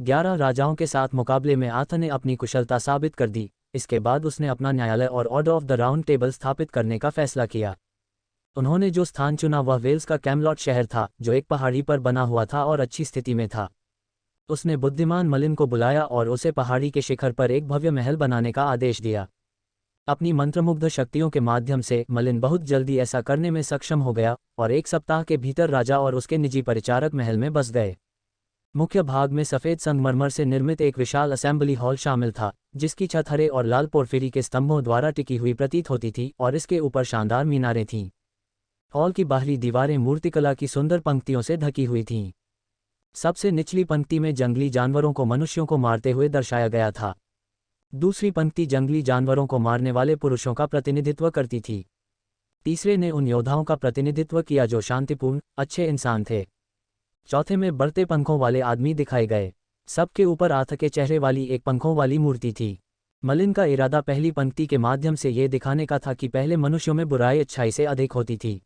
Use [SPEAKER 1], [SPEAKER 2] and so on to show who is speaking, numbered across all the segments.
[SPEAKER 1] 11 राजाओं के साथ मुकाबले में आर्थर ने अपनी कुशलता साबित कर दी। इसके बाद उसने अपना न्यायालय और order of the round table स्थापित करने का फैसला किया। उन्होंने जो स्थान चुना वह वेल्स का कैमलॉट शहर था, जो एक पहाड़ी पर बना हुआ था और अच्छी स्थिति में था। उसने बुद्धिमान मलिन को बुलाया और उसे पहाड़ी के शिखर पर एक भव्य महल बनाने का आदेश दिया। अपनी मंत्रमुग्ध शक्तियों के माध्यम से मलिन बहुत जल्दी ऐसा करने में सक्षम हो गया और 1 सप्ताह के भीतर राजा और उसके निजी परिचारक महल में बस गए। मुख्य भाग में सफ़ेद संगमरमर से निर्मित एक विशाल असेंबली हॉल शामिल था, जिसकी छत हरे और लाल पोर्फिरी के स्तंभों द्वारा टिकी हुई प्रतीत होती थी और इसके ऊपर शानदार मीनारें थीं। हॉल की बाहरी दीवारें मूर्तिकला की सुंदर पंक्तियों से ढकी हुई थीं। सबसे निचली पंक्ति में जंगली जानवरों को मनुष्यों को मारते हुए दर्शाया गया था। दूसरी पंक्ति जंगली जानवरों को मारने वाले पुरुषों का प्रतिनिधित्व करती थी। तीसरे ने उन योद्धाओं का प्रतिनिधित्व किया जो शांतिपूर्ण, अच्छे इंसान थे। चौथे में बढ़ते पंखों वाले आदमी दिखाए गए। सबके ऊपर आर्थर के चेहरे वाली एक पंखों वाली मूर्ति थी। मलिन का इरादा पहली पंक्ति के माध्यम से ये दिखाने का था कि पहले मनुष्यों में बुराई अच्छाई से अधिक होती थी।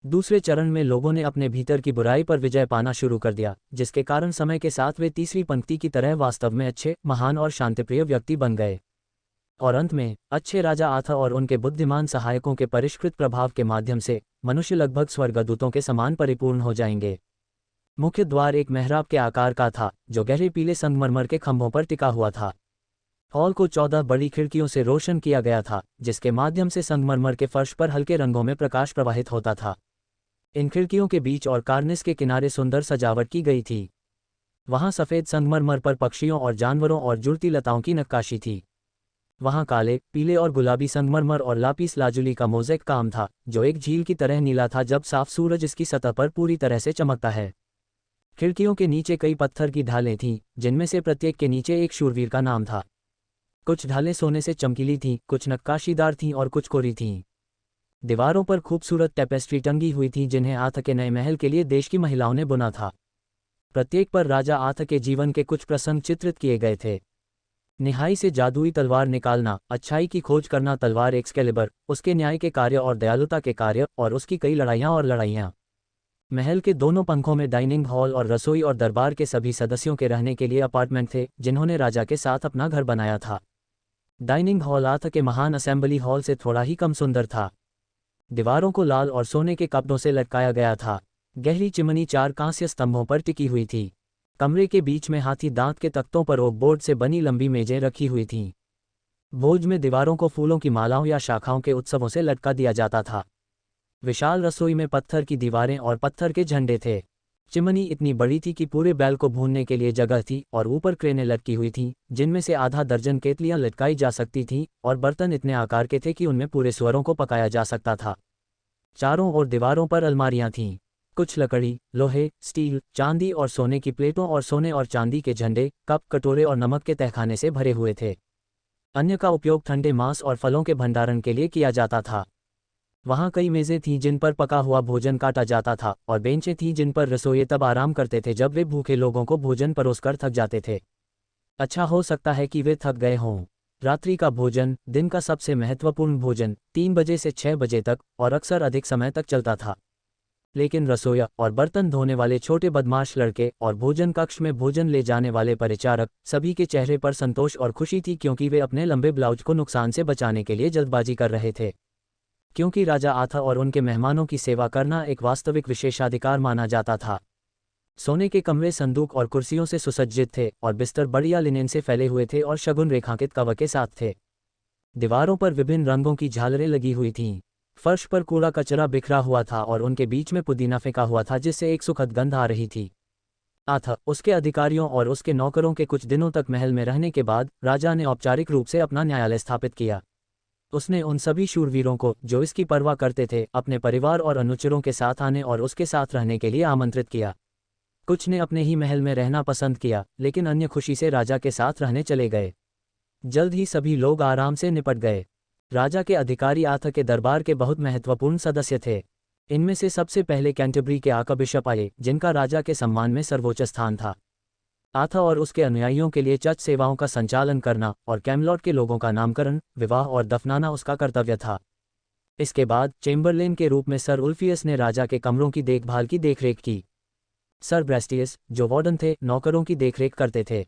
[SPEAKER 1] दूसरे चरण में लोगों ने अपने भीतर की बुराई पर विजय पाना शुरू कर दिया, जिसके कारण समय के साथ वे तीसरी पंक्ति की तरह वास्तव में अच्छे, महान और शांतिप्रिय व्यक्ति बन गए। और अंत में अच्छे राजा आर्थर और उनके बुद्धिमान सहायकों के परिष्कृत प्रभाव के माध्यम से मनुष्य लगभग स्वर्गदूतों के समान परिपूर्ण हो जाएंगे। मुख्य द्वार एक मेहराब के आकार का था, जो गहरे पीले संगमरमर के खंभों पर टिका हुआ था। हॉल को 14 बड़ी खिड़कियों से रोशन किया गया था, जिसके माध्यम से संगमरमर के फर्श पर हल्के रंगों में प्रकाश प्रवाहित होता था। इन खिड़कियों के बीच और कार्निस के किनारे सुंदर सजावट की गई थी। वहां सफ़ेद संगमरमर पर पक्षियों और जानवरों और जुड़ती लताओं की नक्काशी थी। वहां काले, पीले और गुलाबी संगमरमर और लापिस लाजुली का मोज़ेक काम था, जो एक झील की तरह नीला था जब साफ सूरज इसकी सतह पर पूरी तरह से चमकता है। खिड़कियों के नीचे कई पत्थर की ढालें थीं, जिनमें से प्रत्येक के नीचे एक शूरवीर का नाम था। कुछ ढालें सोने से चमकीली थीं, कुछ नक्काशीदार थीं और कुछ कोरी थीं। दीवारों पर खूबसूरत टेपेस्ट्री टंगी हुई थी, जिन्हें आर्थर के नए महल के लिए देश की महिलाओं ने बुना था। प्रत्येक पर राजा आर्थर के जीवन के कुछ प्रसंग चित्रित किए गए थे। निहाई से जादुई तलवार निकालना, अच्छाई की खोज करना, तलवार एक्सकेलिबर, उसके न्याय के कार्य और दयालुता के कार्य, और उसकी कई लड़ाइयाँ और लड़ाइयाँ। महल के दोनों पंखों में डाइनिंग हॉल और रसोई और दरबार के सभी सदस्यों के रहने के लिए अपार्टमेंट थे, जिन्होंने राजा के साथ अपना घर बनाया था। डाइनिंग हॉल आर्थर के महान असेंबली हॉल से थोड़ा ही कम सुंदर था। दीवारों को लाल और सोने के कपड़ों से लटकाया गया था। गहरी चिमनी 4 कांस्य स्तंभों पर टिकी हुई थी। कमरे के बीच में हाथी दांत के तख्तों पर ओक बोर्ड से बनी लंबी मेजें रखी हुई थीं। भोज में दीवारों को फूलों की मालाओं या शाखाओं के उत्सवों से लटका दिया जाता था। विशाल रसोई में पत्थर की दीवारें और पत्थर के झंडे थे। चिमनी इतनी बड़ी थी कि पूरे बैल को भूनने के लिए जगह थी, और ऊपर क्रेनें लटकी हुई थीं, जिनमें से आधा दर्जन केतलियां लटकाई जा सकती थीं, और बर्तन इतने आकार के थे कि उनमें पूरे स्वरों को पकाया जा सकता था। चारों ओर दीवारों पर अलमारियां थीं। कुछ लकड़ी, लोहे, स्टील, चांदी और सोने की प्लेटों और सोने और चांदी के झंडे, कप, कटोरे और नमक के तहखाने से भरे हुए थे। अन्य का उपयोग ठंडे मांस और फलों के भंडारण के लिए किया जाता था। वहाँ कई मेज़ें थीं जिन पर पका हुआ भोजन काटा जाता था, और बेंचें थीं जिन पर रसोइये तब आराम करते थे जब वे भूखे लोगों को भोजन परोसकर थक जाते थे। अच्छा हो सकता है कि वे थक गए हों। रात्रि का भोजन, दिन का सबसे महत्वपूर्ण भोजन, 3 बजे से 6 बजे तक, और अक्सर अधिक समय तक चलता था। लेकिन रसोइया और बर्तन धोने वाले छोटे बदमाश लड़के और भोजन कक्ष में भोजन ले जाने वाले परिचारक, सभी के चेहरे पर संतोष और खुशी थी, क्योंकि वे अपने लंबे ब्लाउज को नुकसान से बचाने के लिए जल्दबाजी कर रहे थे। क्योंकि राजा आर्थर और उनके मेहमानों की सेवा करना एक वास्तविक विशेषाधिकार माना जाता था। सोने के कमरे संदूक और कुर्सियों से सुसज्जित थे, और बिस्तर बढ़िया लिनेन से फैले हुए थे और शगुन रेखांकित कवर के साथ थे। दीवारों पर विभिन्न रंगों की झालरें लगी हुई थीं। फर्श पर कूड़ा कचरा बिखरा हुआ था और उनके बीच में पुदीना फेंका हुआ था, जिससे एक सुखद गंध आ रही थी। आर्थर, उसके अधिकारियों और उसके नौकरों के कुछ दिनों तक महल में रहने के बाद राजा ने औपचारिक रूप से अपना न्यायालय स्थापित किया। उसने उन सभी शूरवीरों को, जो इसकी परवाह करते थे, अपने परिवार और अनुचरों के साथ आने और उसके साथ रहने के लिए आमंत्रित किया। कुछ ने अपने ही महल में रहना पसंद किया, लेकिन अन्य खुशी से राजा के साथ रहने चले गए। जल्द ही सभी लोग आराम से निपट गए। राजा के अधिकारी आर्थर के दरबार के बहुत महत्वपूर्ण सदस्य थे। इनमें से सबसे पहले कैंटरबरी के आर्कबिशप आए, जिनका राजा के सम्मान में सर्वोच्च स्थान था। आर्थर और उसके अनुयायियों के लिए चर्च सेवाओं का संचालन करना और कैमलॉट के लोगों का नामकरण, विवाह और दफनाना उसका कर्तव्य था। इसके बाद चेम्बरलेन के रूप में सर उल्फियस ने राजा के कमरों की देखभाल की देखरेख की। सर ब्रेस्टियस, जो वार्डन थे, नौकरों की देखरेख करते थे।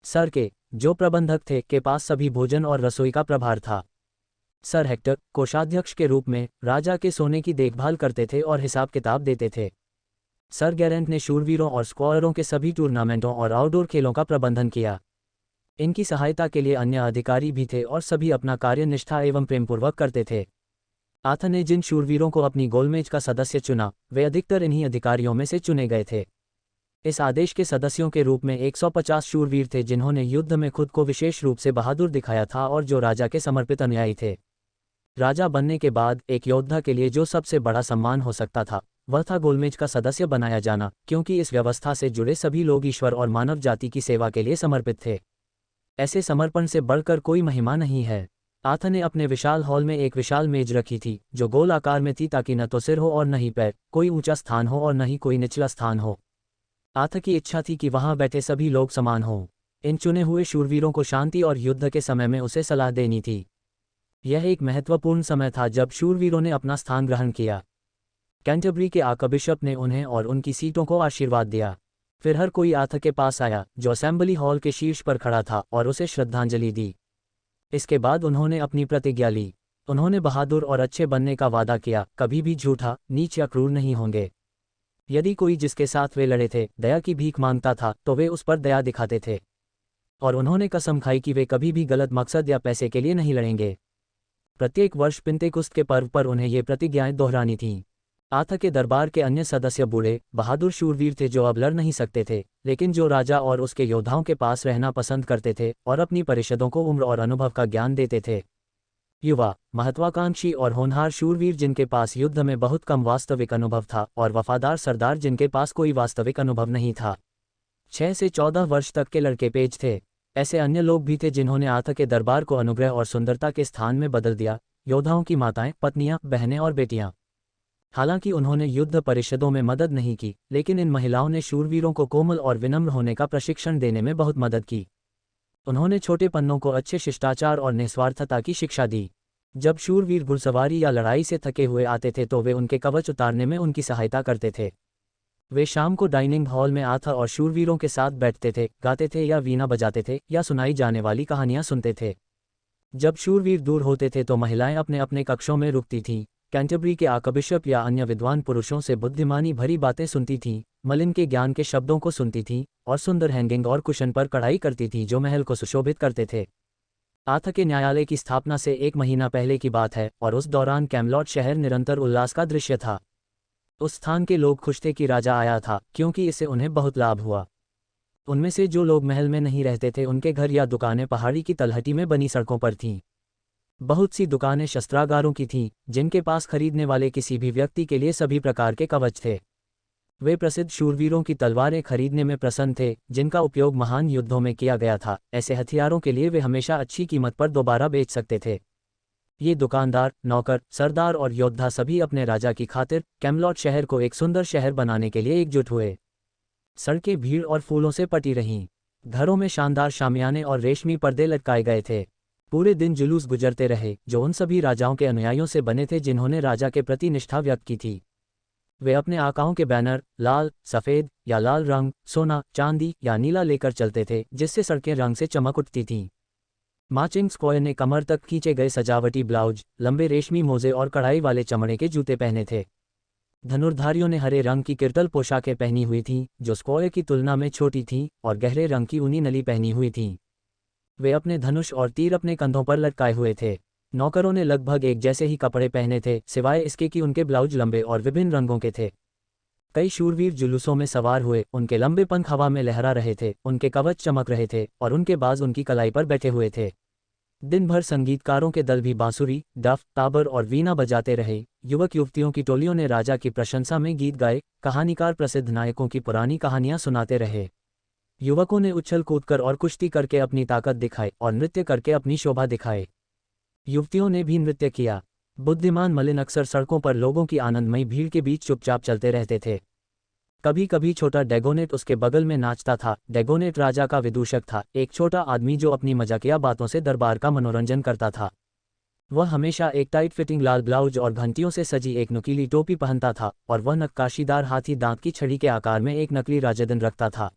[SPEAKER 1] सर के, जो प्रबंधक थे, के पास सभी भोजन और रसोई का प्रभार था। सर हेक्टर, कोषाध्यक्ष के रूप में, राजा के सोने की देखभाल करते थे और हिसाब किताब देते थे। सर गेरेंट ने शूरवीरों और स्क्वायरों के सभी टूर्नामेंटों और आउटडोर खेलों का प्रबंधन किया। इनकी सहायता के लिए अन्य अधिकारी भी थे और सभी अपना कार्य निष्ठा एवं प्रेमपूर्वक करते थे। आथ ने जिन शूरवीरों को अपनी गोलमेज का सदस्य चुना, वे अधिकतर इन्हीं अधिकारियों में से चुने गए थे। इस आदेश के सदस्यों के रूप में 150 शूरवीर थे जिन्होंने युद्ध में खुद को विशेष रूप से बहादुर दिखाया था और जो राजा के समर्पित अनुयायी थे। राजा बनने के बाद एक योद्धा के लिए जो सबसे बड़ा सम्मान हो सकता था, वह था गोलमेज का सदस्य बनाया जाना, क्योंकि इस व्यवस्था से जुड़े सभी लोग ईश्वर और मानव जाति की सेवा के लिए समर्पित थे। ऐसे समर्पण से बढ़कर कोई महिमा नहीं है। आथ ने अपने विशाल हॉल में एक विशाल मेज रखी थी, जो गोल आकार में थी ताकि न तो सिर हो और न ही पैर, कोई ऊंचा स्थान हो और न ही कोई निचला स्थान हो। आथ की इच्छा थी कि वहां बैठे सभी लोग समान हों। इन चुने हुए शूरवीरों को शांति और युद्ध के समय में उसे सलाह देनी थी। यह एक महत्वपूर्ण समय था जब शूरवीरों ने अपना स्थान ग्रहण किया। कैंटरबरी के आर्कबिशप ने उन्हें और उनकी सीटों को आशीर्वाद दिया। फिर हर कोई आथ के पास आया, जो असेंबली हॉल के शीर्ष पर खड़ा था, और उसे श्रद्धांजलि दी। इसके बाद उन्होंने अपनी प्रतिज्ञा ली। उन्होंने बहादुर और अच्छे बनने का वादा किया, कभी भी झूठा, नीच या क्रूर नहीं होंगे। यदि कोई जिसके साथ वे लड़े थे दया की भीख मांगता था तो वे उस पर दया दिखाते थे। और उन्होंने कसम खाई कि वे कभी भी गलत मकसद या पैसे के लिए नहीं लड़ेंगे। प्रत्येक वर्ष पिंतेकुस्त के पर्व पर उन्हें ये प्रतिज्ञाएं दोहरानी थीं। आथ के दरबार के अन्य सदस्य बूढ़े, बहादुर शूरवीर थे जो अब लड़ नहीं सकते थे, लेकिन जो राजा और उसके योद्धाओं के पास रहना पसंद करते थे और अपनी परिषदों को उम्र और अनुभव का ज्ञान देते थे। युवा, महत्वाकांक्षी और होनहार शूरवीर जिनके पास युद्ध में बहुत कम वास्तविक अनुभव था, और वफादार सरदार जिनके पास कोई वास्तविक अनुभव नहीं था। 6 से 14 वर्ष तक के लड़के पेज थे। ऐसे अन्य लोग भी थे जिन्होंने आथ के दरबार को अनुग्रह और सुंदरता के स्थान में बदल दिया, योद्धाओं की माताएं, पत्नियां, बहनें और बेटियां। हालांकि उन्होंने युद्ध परिषदों में मदद नहीं की, लेकिन इन महिलाओं ने शूरवीरों को कोमल और विनम्र होने का प्रशिक्षण देने में बहुत मदद की। उन्होंने छोटे पन्नों को अच्छे शिष्टाचार और निस्वार्थता की शिक्षा दी। जब शूरवीर घुड़सवारी या लड़ाई से थके हुए आते थे तो वे उनके कवच उतारने में उनकी सहायता करते थे। वे शाम को डाइनिंग हॉल में आथ और शूरवीरों के साथ बैठते थे, गाते थे या वीणा बजाते थे या सुनाई जाने वाली कहानियां सुनते थे। जब शूरवीर दूर होते थे तो महिलाएं अपने अपने कक्षों में रुकती थीं, कैंटरबरी के आर्कबिशप या अन्य विद्वान पुरुषों से बुद्धिमानी भरी बातें सुनती थीं, मलिन के ज्ञान के शब्दों को सुनती थीं, और सुंदर हैंगिंग और कुशन पर कढ़ाई करती थीं जो महल को सुशोभित करते थे। आथ के न्यायालय की स्थापना से 1 महीना पहले की बात है, और उस दौरान कैमलॉट शहर निरंतर उल्लास का दृश्य था। उस स्थान के लोग खुश थे कि राजा आया था, क्योंकि इससे उन्हें बहुत लाभ हुआ। उनमें से जो लोग महल में नहीं रहते थे उनके घर या दुकानें पहाड़ी की तलहटी में बनी सड़कों पर थीं। बहुत सी दुकानें शस्त्रागारों की थीं, जिनके पास खरीदने वाले किसी भी व्यक्ति के लिए सभी प्रकार के कवच थे। वे प्रसिद्ध शूरवीरों की तलवारें खरीदने में प्रसन्न थे, जिनका उपयोग महान युद्धों में किया गया था। ऐसे हथियारों के लिए वे हमेशा अच्छी कीमत पर दोबारा बेच सकते थे। ये दुकानदार, नौकर, सरदार और योद्धा सभी अपने राजा की खातिर कैमलॉट शहर को एक सुंदर शहर बनाने के लिए एकजुट हुए। सड़कें भीड़ और फूलों से पटी रहीं। घरों में शानदार शामियाने और रेशमी पर्दे लटकाए गए थे। पूरे दिन जुलूस गुजरते रहे, जो उन सभी राजाओं के अनुयायियों से बने थे जिन्होंने राजा के प्रति निष्ठा व्यक्त की थी। वे अपने आकाओं के बैनर लाल, सफ़ेद या लाल रंग, सोना, चांदी या नीला लेकर चलते थे, जिससे सड़कें रंग से चमक उठती थीं। मार्चिंग स्क्वायर ने कमर तक खींचे गए सजावटी ब्लाउज, लंबे रेशमी मोजे और कढ़ाई वाले चमड़े के जूते पहने थे। धनुर्धारियों ने हरे रंग की किरतल पोशाकें पहनी हुई थीं, जो स्क्वायर की तुलना में छोटी थीं, और गहरे रंग की ऊनी नली पहनी हुई थीं। वे अपने धनुष और तीर अपने कंधों पर लटकाए हुए थे। नौकरों ने लगभग एक जैसे ही कपड़े पहने थे, सिवाय इसके कि उनके ब्लाउज लंबे और विभिन्न रंगों के थे। कई शूरवीर जुलूसों में सवार हुए, उनके लंबे पंख हवा में लहरा रहे थे, उनके कवच चमक रहे थे, और उनके बाज उनकी कलाई पर बैठे हुए थे। दिन भर संगीतकारों के दल भी बांसुरी, डफ, ताबर और वीणा बजाते रहे। युवक युवतियों की टोलियों ने राजा की प्रशंसा में गीत गाए। कहानीकार प्रसिद्ध नायकों की पुरानी कहानियां सुनाते रहे। युवकों ने उछल कूदकर और कुश्ती करके अपनी ताकत दिखाई और नृत्य करके अपनी शोभा दिखाए। युवतियों ने भी नृत्य किया। बुद्धिमान मलिन अक्सर सड़कों पर लोगों की आनंदमयी भीड़ के बीच चुपचाप चलते रहते थे। कभी कभी छोटा डेगोनेट उसके बगल में नाचता था। डेगोनेट राजा का विदूषक था, एक छोटा आदमी जो अपनी मजाकिया बातों से दरबार का मनोरंजन करता था। वह हमेशा एक टाइट फिटिंग लाल ब्लाउज और घंटियों से सजी एक नुकीली टोपी पहनता था और वह नक्काशीदार हाथी दांत की छड़ी के आकार में एक नकली राजदंड रखता था।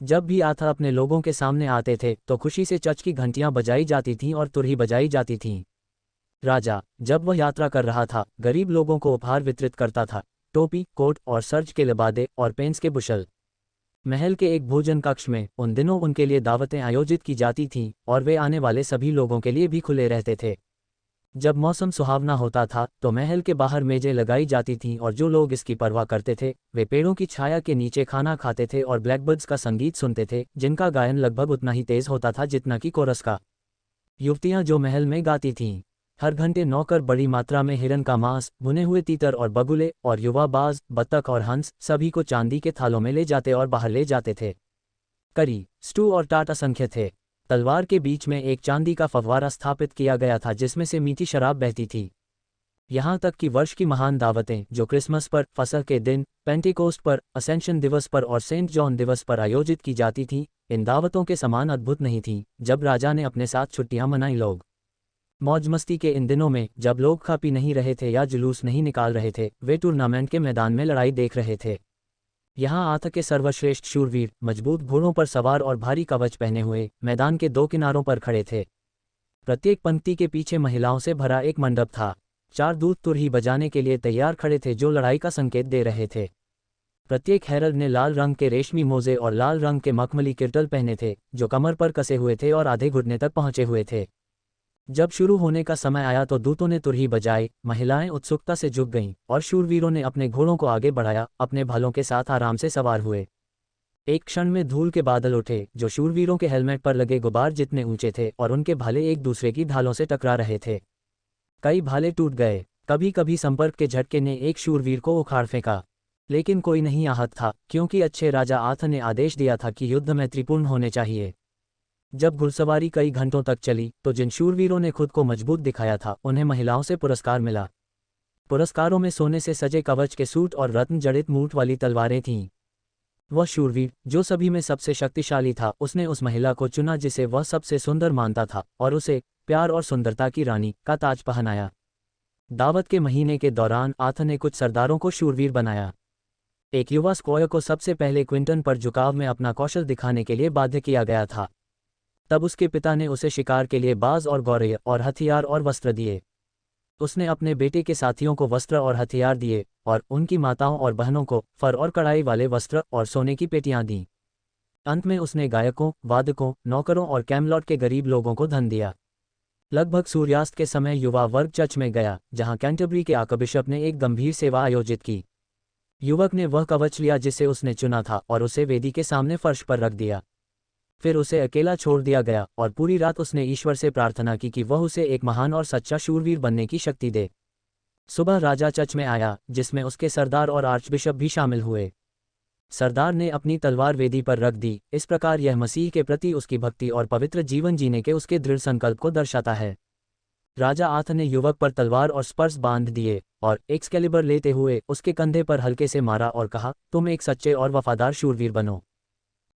[SPEAKER 1] जब भी आथा अपने लोगों के सामने आते थे तो खुशी से चर्च की घंटियां बजाई जाती थीं और तुरही बजाई जाती थीं। राजा, जब वह यात्रा कर रहा था, गरीब लोगों को उपहार वितरित करता था, टोपी, कोट और सर्च के लिबादे और पेंस के बुशल। महल के एक भोजन कक्ष में उन दिनों उनके लिए दावतें आयोजित की जाती थीं और वे आने वाले सभी लोगों के लिए भी खुले रहते थे। जब मौसम सुहावना होता था तो महल के बाहर मेजें लगाई जाती थीं और जो लोग इसकी परवाह करते थे वे पेड़ों की छाया के नीचे खाना खाते थे और ब्लैकबर्ड्स का संगीत सुनते थे, जिनका गायन लगभग उतना ही तेज होता था जितना कि कोरस का। युवतियां जो महल में गाती थीं, हर घंटे नौकर बड़ी मात्रा में हिरन का मांस, भुने हुए तीतर और बगुले और युवा बाज, बत्तख और हंस सभी को चांदी के थालों में ले जाते और बाहर ले जाते थे। करी, स्टू और टाट असंख्य थे। तलवार के बीच में एक चांदी का फव्वारा स्थापित किया गया था जिसमें से मीठी शराब बहती थी। यहाँ तक कि वर्ष की महान दावतें जो क्रिसमस पर, फसह के दिन, पेंटिकोस्ट पर, असेंशन दिवस पर और सेंट जॉन दिवस पर आयोजित की जाती थीं, इन दावतों के समान अद्भुत नहीं थीं। जब राजा ने अपने साथ छुट्टियां मनाई, लोग मौज मस्ती के इन दिनों में जब लोग खा पी नहीं रहे थे या जुलूस नहीं निकाल रहे थे, वे टूर्नामेंट के मैदान में लड़ाई देख रहे थे। यहाँ आथा के सर्वश्रेष्ठ शूरवीर मजबूत घोड़ों पर सवार और भारी कवच पहने हुए मैदान के दो किनारों पर खड़े थे। प्रत्येक पंक्ति के पीछे महिलाओं से भरा एक मंडप था। 4 दूत तुरही बजाने के लिए तैयार खड़े थे जो लड़ाई का संकेत दे रहे थे। प्रत्येक हेरल्ड ने लाल रंग के रेशमी मोजे और लाल रंग के मखमली किरटल पहने थे जो कमर पर कसे हुए थे और आधे घुटने तक पहुंचे हुए थे। जब शुरू होने का समय आया तो दूतों ने तुरही बजाई, महिलाएं उत्सुकता से झुक गईं और शूरवीरों ने अपने घोड़ों को आगे बढ़ाया, अपने भालों के साथ आराम से सवार हुए। एक क्षण में धूल के बादल उठे जो शूरवीरों के हेलमेट पर लगे गुबार जितने ऊंचे थे और उनके भाले एक दूसरे की ढालों से टकरा रहे थे। कई भाले टूट गए। कभी कभी संपर्क के झटके ने एक शूरवीर को उखाड़ फेंका, लेकिन कोई नहीं आहत था क्योंकि अच्छे राजा आथा ने आदेश दिया था कि युद्ध मैत्रीपूर्ण होने चाहिए। जब घुड़सवारी कई घंटों तक चली तो जिन शूरवीरों ने खुद को मजबूत दिखाया था उन्हें महिलाओं से पुरस्कार मिला। पुरस्कारों में सोने से सजे कवच के सूट और रत्न जड़ित मूठ वाली तलवारें थीं। वह शूरवीर जो सभी में सबसे शक्तिशाली था, उसने उस महिला को चुना जिसे वह सबसे सुंदर मानता था और उसे प्यार और सुंदरता की रानी का ताज पहनाया। दावत के महीने के दौरान आथा ने कुछ सरदारों को शूरवीर बनाया। एक युवा स्क्वायर को सबसे पहले क्विंटन पर झुकाव में अपना कौशल दिखाने के लिए बाध्य किया गया था। तब उसके पिता ने उसे शिकार के लिए बाज और गौरैया और हथियार और वस्त्र दिए। उसने अपने बेटे के साथियों को वस्त्र और हथियार दिए और उनकी माताओं और बहनों को फर और कढ़ाई वाले वस्त्र और सोने की पेटियां दीं। अंत में उसने गायकों, वादकों, नौकरों और कैमलॉट के गरीब लोगों को धन दिया। लगभग सूर्यास्त के समय युवा वर्ग चर्च में गया जहां कैंटरबरी के आर्कबिशप ने एक गंभीर सेवा आयोजित की। युवक ने वह कवच लिया जिसे उसने चुना था और उसे वेदी के सामने फर्श पर रख दिया। फिर उसे अकेला छोड़ दिया गया और पूरी रात उसने ईश्वर से प्रार्थना की कि वह उसे एक महान और सच्चा शूरवीर बनने की शक्ति दे। सुबह राजा चर्च में आया जिसमें उसके सरदार और आर्चबिशप भी शामिल हुए। सरदार ने अपनी तलवार वेदी पर रख दी। इस प्रकार यह मसीह के प्रति उसकी भक्ति और पवित्र जीवन जीने के उसके दृढ़ संकल्प को दर्शाता है। राजा आथा ने युवक पर तलवार और स्पर्श बांध दिए और एक्सकैलिबर लेते हुए उसके कंधे पर हल्के से मारा और कहा, तुम एक सच्चे और वफादार शूरवीर बनो।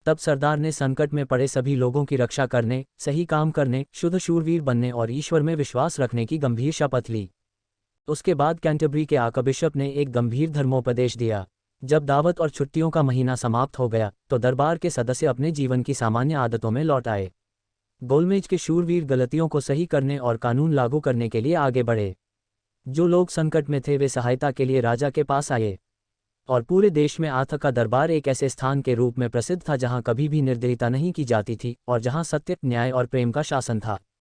[SPEAKER 1] तब सरदार ने संकट में पड़े सभी लोगों की रक्षा करने, सही काम करने, शुद्ध शूरवीर बनने और ईश्वर में विश्वास रखने की गंभीर शपथ ली। उसके बाद कैंटरबरी के आर्कबिशप ने एक गंभीर धर्मोपदेश दिया। जब दावत और छुट्टियों का महीना समाप्त हो गया तो दरबार के सदस्य अपने जीवन की सामान्य आदतों में लौट आए। गोलमेज के शूरवीर गलतियों को सही करने और कानून लागू करने के लिए आगे बढ़े। जो लोग संकट में थे वे सहायता के लिए राजा के पास आए और पूरे देश में आथा का दरबार एक ऐसे स्थान के रूप में प्रसिद्ध था जहां कभी भी निर्दयता नहीं की जाती थी और जहां सत्य, न्याय और प्रेम का शासन था।